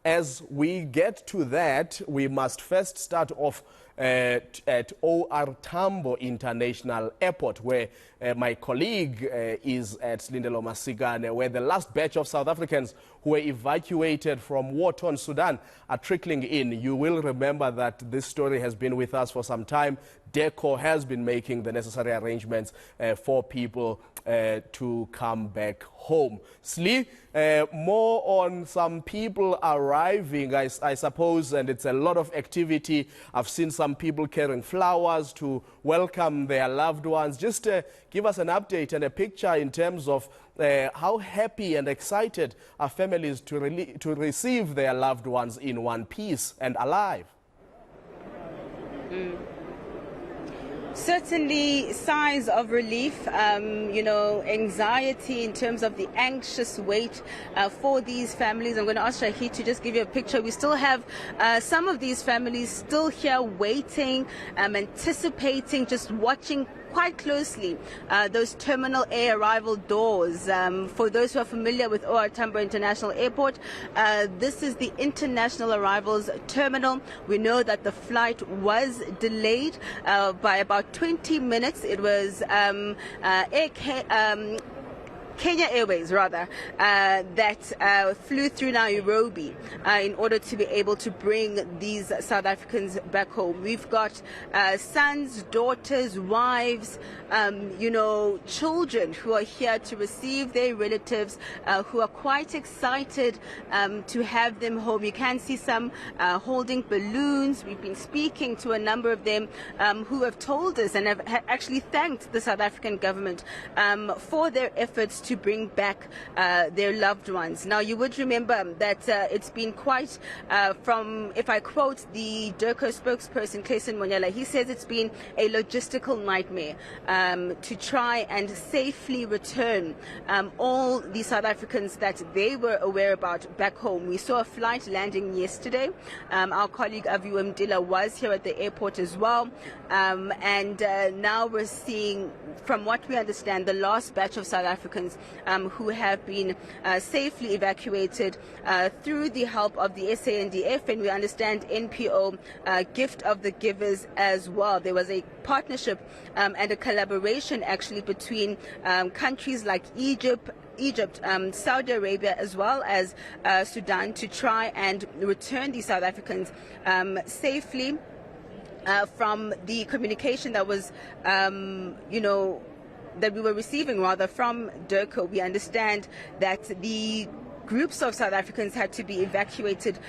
As we get to that, we must first start off at OR Tambo International Airport, where my colleague is at Slindelo Masikane, where the last batch of South Africans who were evacuated from war-torn Sudan are trickling in. You will remember that this story has been with us for some time. DECO has been making the necessary arrangements for people to come back home. Sli, more on some people arriving, I suppose, and it's a lot of activity. I've seen some people carrying flowers to welcome their loved ones. Just give us an update and a picture in terms of how happy and excited are families to receive their loved ones in one piece and alive. Certainly signs of relief, anxiety in terms of the anxious wait for these families. I'm going to ask Shahid to just give you a picture. We still have some of these families still here waiting, anticipating, just watching quite closely those terminal air arrival doors. For those who are familiar with OR Tambo International Airport, this is the international arrivals terminal. We know that the flight was delayed by about 20 minutes. It was Kenya Airways, that flew through Nairobi in order to be able to bring these South Africans back home. We've got sons, daughters, wives, children who are here to receive their relatives, who are quite excited to have them home. You can see some holding balloons. We've been speaking to a number of them who have told us and have actually thanked the South African government for their efforts to bring back their loved ones. Now, you would remember that it's been quite, if I quote the DERCO spokesperson, Clayson Monyela, he says it's been a logistical nightmare to try and safely return all the South Africans that they were aware about back home. We saw a flight landing yesterday. Our colleague Aviu Mdila was here at the airport as well. And now we're seeing, from what we understand, the last batch of South Africans who have been safely evacuated through the help of the SANDF, and we understand NPO Gift of the Givers as well. There was a partnership and a collaboration actually between countries like Egypt, Saudi Arabia, as well as Sudan, to try and return the South Africans safely. From the communication that was, that we were receiving from DERCO, we understand that the groups of South Africans had to be evacuated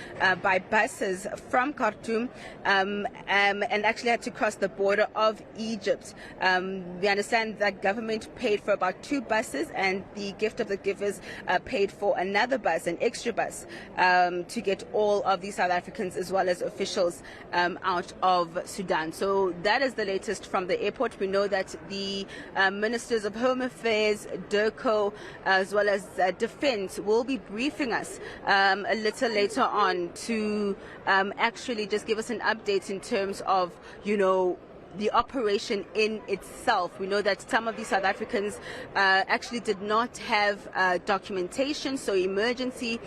by buses from Khartoum and actually had to cross the border of Egypt. We understand that government paid for about 2 buses, and the Gift of the Givers paid for another bus, an extra bus, to get all of the South Africans as well as officials out of Sudan. So that is the latest from the airport. We know that the Ministers of Home Affairs, DERCO, as well as Defense will be briefing us a little later on to actually just give us an update in terms of, the operation in itself. We know that some of the South Africans actually did not have documentation, so emergency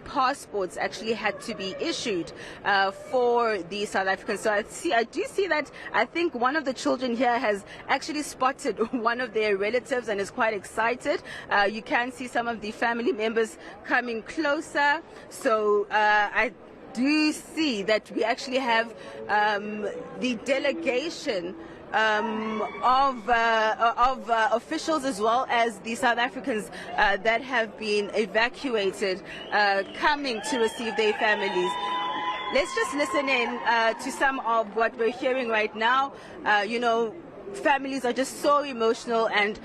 passports actually had to be issued for the South Africans. So I do see that I think one of the children here has actually spotted one of their relatives and is quite excited. You can see some of the family members coming closer. So I do see that we actually have the delegation of officials as well as the South Africans that have been evacuated coming to receive their families. Let's just listen in to some of what we're hearing right now. Families are just so emotional and,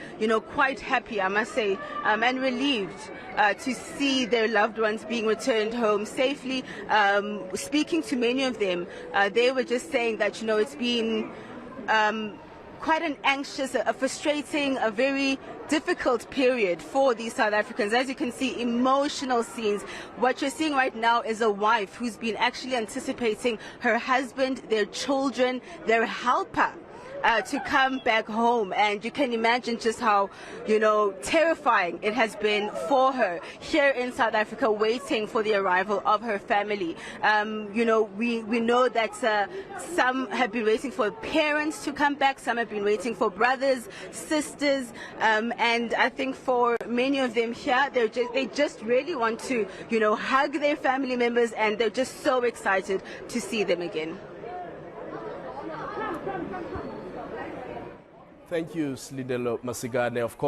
quite happy, I must say, and relieved to see their loved ones being returned home safely. Speaking to many of them, they were just saying that, it's been quite an anxious, a frustrating, a very difficult period for these South Africans. As you can see, emotional scenes. What you're seeing right now is a wife who's been actually anticipating her husband, their children, their helper, to come back home. And you can imagine just how, terrifying it has been for her here in South Africa, waiting for the arrival of her family. We know that some have been waiting for parents to come back, some have been waiting for brothers, sisters, and I think for many of them here, they just really want to, hug their family members, and they're just so excited to see them again. Thank you, Slindelo Masikane. Of course.